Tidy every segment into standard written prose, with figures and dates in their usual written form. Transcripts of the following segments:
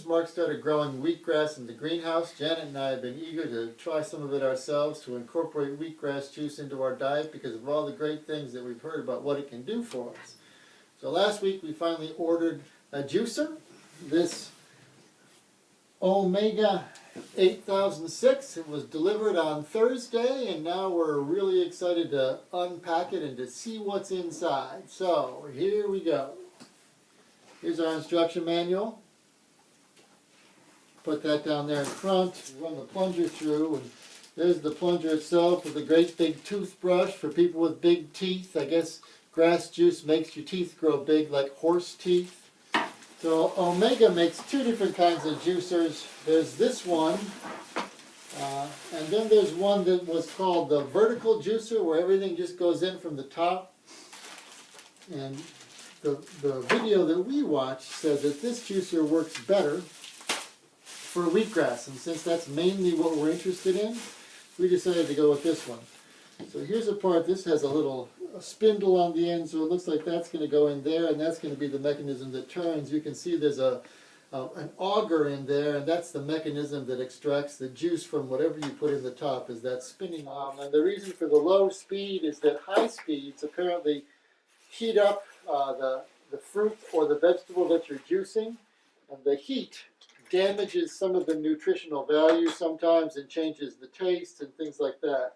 since Mark started growing wheatgrass in the greenhouse, Janet and I have been eager to try some of it ourselves to incorporate wheatgrass juice into our diet because of all the great things that we've heard about what it can do for us. So last week we finally ordered a juicer, this Omega 8006. It was delivered on Thursday, and now we're really excited to unpack it and to see what's inside. So here we go. Here's our instruction manual. Put that down there in front. Run the plunger through, and there's the plunger itself with a great big toothbrush for people with big teeth. I guess grass juice makes your teeth grow big like horse teeth. So Omega makes two different kinds of juicers. There's this one, and then there's one that was called the vertical juicer, where everything just goes in from the top. And the video that we watched said that this juicer works better for wheatgrass, and since that's mainly what we're interested in, we decided to go with this one. So here's a part. This has a little spindle on the end, so it looks like that's going to go in there, and that's going to be the mechanism that turns. You can see there's an auger in there, and that's the mechanism that extracts the juice from whatever you put in the top, is that spinning arm. And the reason for the low speed is that high speeds apparently heat up the fruit or the vegetable that you're juicing, and the heat damages some of the nutritional value sometimes and changes the taste and things like that.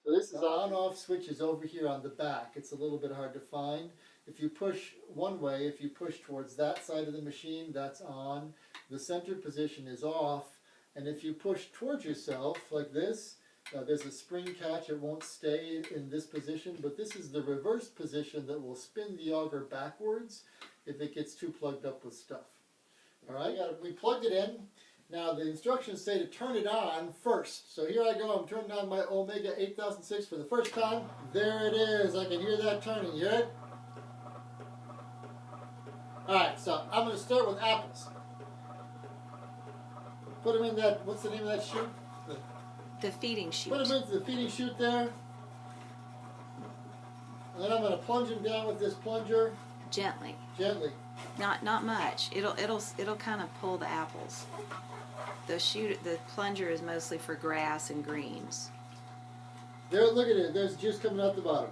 So this is on-off switch is over here on the back. It's a little bit hard to find. If you push one way, if you push towards that side of the machine, that's on. The center position is off. And if you push towards yourself like this, there's a spring catch. It won't stay in this position, but this is the reverse position that will spin the auger backwards if it gets too plugged up with stuff. All right, we plugged it in. Now the instructions say to turn it on first. So here I go, I'm turning on my Omega 8006 for the first time. There it is, I can hear that turning, you hear it? Alright, so I'm going to start with apples. Put them in that, what's the name of that chute? The feeding chute. Put them into the feeding chute there. And then I'm going to plunge them down with this plunger. Gently. Gently. Not much. It'll kind of pull the apples. The plunger is mostly for grass and greens. There, look at it. There's juice coming out the bottom.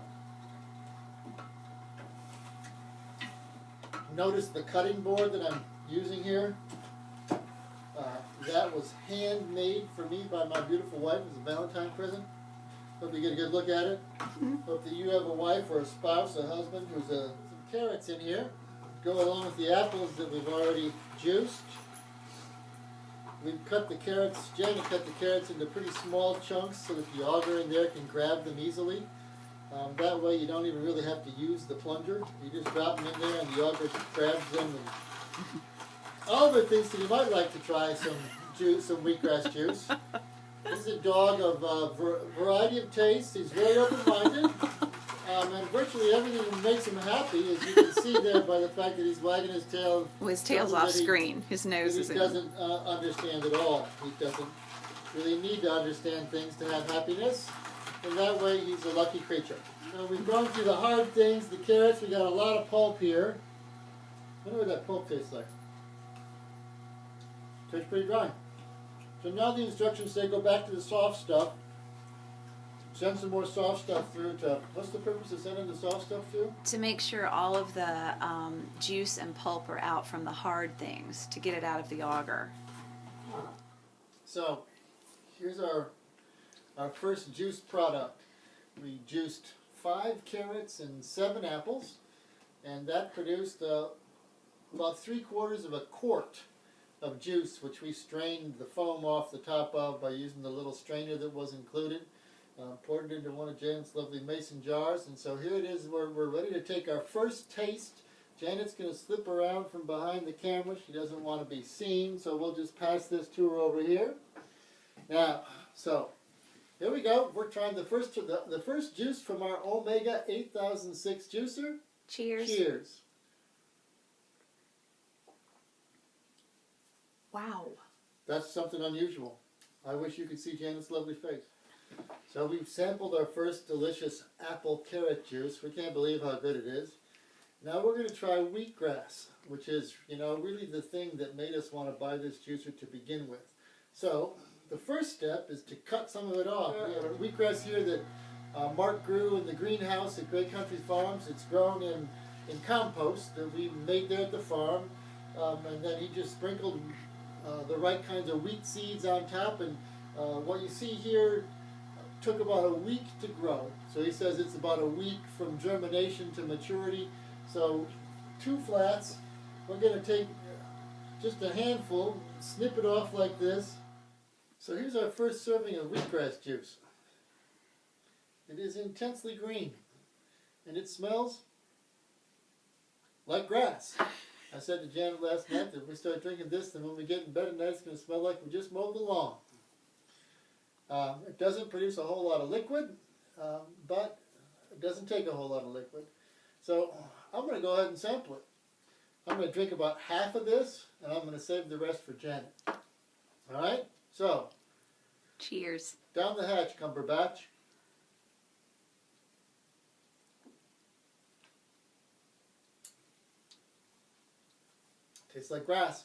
Notice the cutting board that I'm using here. That was handmade for me by my beautiful wife. It was a Valentine present. Hope you get a good look at it. Hope that you have a wife or a spouse, a husband, who's some carrots in here. Go along with the apples that we've already juiced. We've cut the carrots, Janet cut the carrots into pretty small chunks so that the auger in there can grab them easily. That way you don't even really have to use the plunger. You just drop them in there and the auger grabs them. And Oliver thinks that he might like to try some wheatgrass juice. This is a dog of variety of tastes. He's very open-minded. And virtually everything that makes him happy, as you can see there by the fact that he's wagging his tail. Well, his tail's off screen. His nose is in. He doesn't understand at all. He doesn't really need to understand things to have happiness. And that way he's a lucky creature. So we've gone through the hard things, the carrots. We got a lot of pulp here. I wonder what that pulp tastes like. Tastes pretty dry. So now the instructions say go back to the soft stuff. Send some more soft stuff through to, what's the purpose of sending the soft stuff through? To make sure all of the juice and pulp are out from the hard things, to get it out of the auger. So, here's our first juiced product. We juiced 5 carrots and 7 apples, and that produced about 3/4 of a quart of juice, which we strained the foam off the top of by using the little strainer that was included. Poured it into one of Janet's lovely mason jars, and so here it is. We're ready to take our first taste. Janet's going to slip around from behind the camera. She doesn't want to be seen, so we'll just pass this to her over here. Now, so here we go. We're trying the first juice from our Omega 8006 juicer. Cheers. Cheers. Wow. That's something unusual. I wish you could see Janet's lovely face. So we've sampled our first delicious apple carrot juice. We can't believe how good it is. Now we're going to try wheatgrass, which is, really the thing that made us want to buy this juicer to begin with. So the first step is to cut some of it off. We have wheatgrass here that Mark grew in the greenhouse at Great Country Farms. It's grown in compost that we made there at the farm. And then he just sprinkled the right kinds of wheat seeds on top. And what you see here took about a week to grow. So he says it's about a week from germination to maturity. So 2 flats, we're going to take just a handful, snip it off like this. So here's our first serving of wheatgrass juice. It is intensely green, and it smells like grass. I said to Janet last night that if we start drinking this, then when we get in bed at night, it's going to smell like we just mowed the lawn. It doesn't produce a whole lot of liquid, but it doesn't take a whole lot of liquid. So I'm going to go ahead and sample it. I'm going to drink about half of this, and I'm going to save the rest for Janet. All right? So, Cheers. down the hatch, Cumberbatch. Tastes like grass.